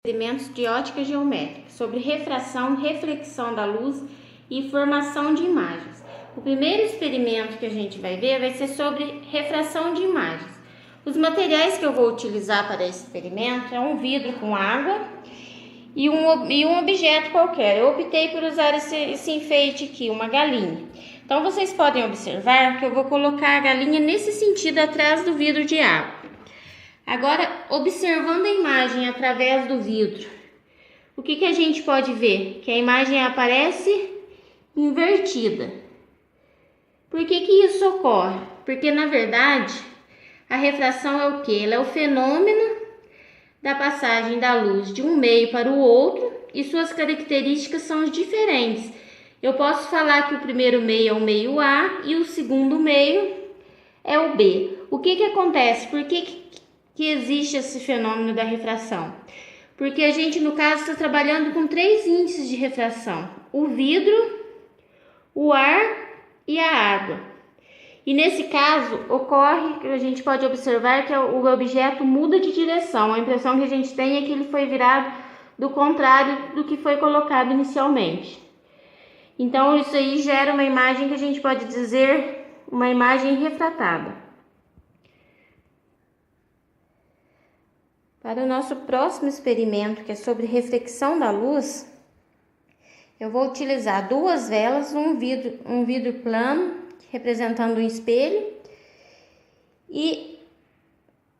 Experimentos de ótica geométrica sobre refração, reflexão da luz e formação de imagens. O primeiro experimento que a gente vai ver vai ser sobre refração de imagens. Os materiais que eu vou utilizar para esse experimento é um vidro com água e um objeto qualquer. Eu optei por usar esse enfeite aqui, uma galinha. Então vocês podem observar que eu vou colocar a galinha nesse sentido atrás do vidro de água. Agora, observando a imagem através do vidro, o que a gente pode ver? Que a imagem aparece invertida. Por que isso ocorre? Porque, na verdade, a refração é o quê? Ela é o fenômeno da passagem da luz de um meio para o outro e suas características são diferentes. Eu posso falar que o primeiro meio é o meio A e o segundo meio é o B. O que acontece? Por que existe esse fenômeno da refração? Porque a gente, no caso, está trabalhando com 3 índices de refração: o vidro, o ar e a água. E nesse caso, ocorre que a gente pode observar que o objeto muda de direção. A impressão que a gente tem é que ele foi virado do contrário do que foi colocado inicialmente. Então, isso aí gera uma imagem que a gente pode dizer uma imagem refratada. Para o nosso próximo experimento, que é sobre reflexão da luz, eu vou utilizar 2 velas, um vidro plano, representando um espelho. E,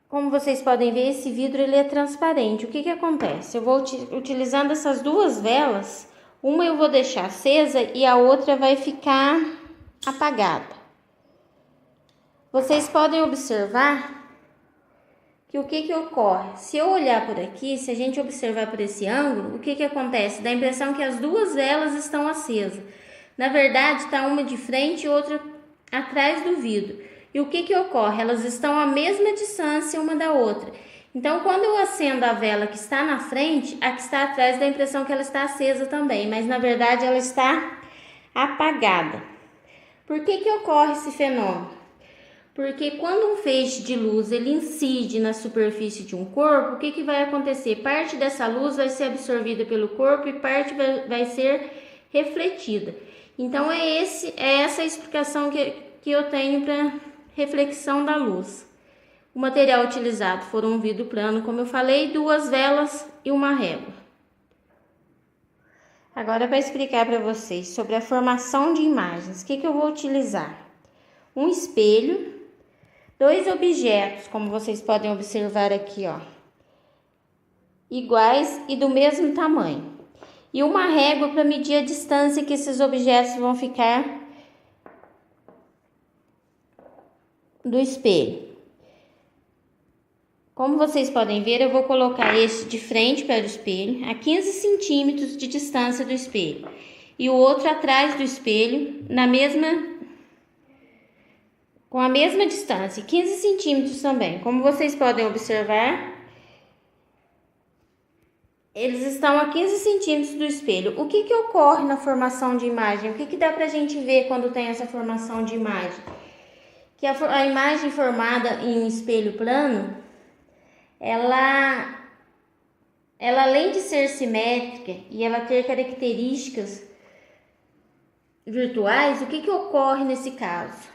como vocês podem ver, esse vidro ele é transparente. O que acontece? Eu vou utilizando essas 2 velas, uma eu vou deixar acesa e a outra vai ficar apagada. Vocês podem observar que o que ocorre? Se eu olhar por aqui, se a gente observar por esse ângulo, o que acontece? Dá a impressão que as 2 velas estão acesas. Na verdade, está uma de frente e outra atrás do vidro. E o que ocorre? Elas estão à mesma distância uma da outra. Então, quando eu acendo a vela que está na frente, a que está atrás dá a impressão que ela está acesa também, mas na verdade ela está apagada. Por que ocorre esse fenômeno? Porque quando um feixe de luz ele incide na superfície de um corpo, o que vai acontecer? Parte dessa luz vai ser absorvida pelo corpo e parte vai ser refletida. Então é essa a explicação que eu tenho para reflexão da luz. O material utilizado foram um vidro plano, como eu falei, 2 velas e uma régua. Agora, para explicar para vocês sobre a formação de imagens, o que eu vou utilizar? Um espelho, 2 objetos, como vocês podem observar aqui, ó, iguais e do mesmo tamanho. E uma régua para medir a distância que esses objetos vão ficar do espelho. Como vocês podem ver, eu vou colocar este de frente para o espelho, a 15 centímetros de distância do espelho. E o outro atrás do espelho, com a mesma distância, 15 centímetros também. Como vocês podem observar, eles estão a 15 centímetros do espelho. O que ocorre na formação de imagem? O que dá pra gente ver quando tem essa formação de imagem? Que a imagem formada em um espelho plano, ela além de ser simétrica e ela ter características virtuais, o que ocorre nesse caso?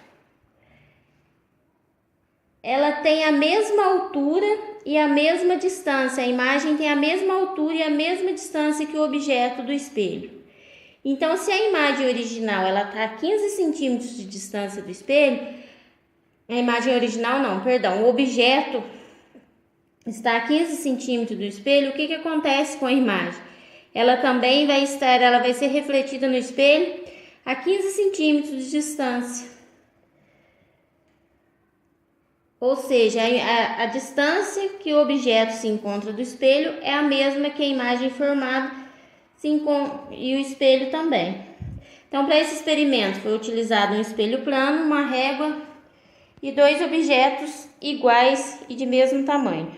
Ela tem a mesma altura e a mesma distância. A imagem tem a mesma altura e a mesma distância que o objeto do espelho. Então, se a imagem original ela está a 15 centímetros de distância do espelho, o objeto está a 15 centímetros do espelho, o que acontece com a imagem? Ela também vai ser refletida no espelho a 15 centímetros de distância. Ou seja, a distância que o objeto se encontra do espelho é a mesma que a imagem formada e o espelho também. Então, para esse experimento foi utilizado um espelho plano, uma régua e 2 objetos iguais e de mesmo tamanho.